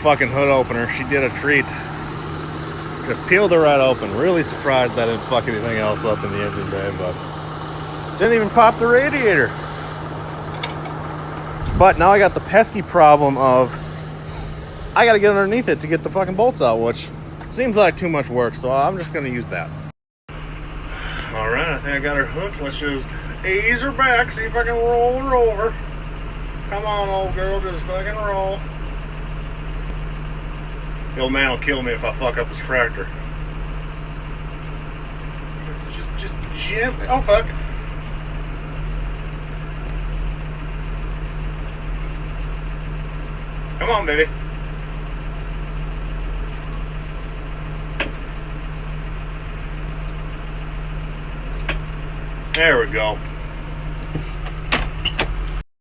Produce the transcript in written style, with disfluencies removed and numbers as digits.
fucking hood opener. She did a treat. Just peeled her right open. Really surprised I didn't fuck anything else up in the engine bay, but didn't even pop the radiator. But now I got the pesky problem of I gotta get underneath it to get the fucking bolts out, which seems like too much work, so I'm just gonna use that. Alright, I think I got her hooked. Let's just ease her back, see if I can roll her over. Come on, old girl, just fucking roll. The old man will kill me if I fuck up his tractor. Just gently. Oh, fuck. Come on, baby. There we go.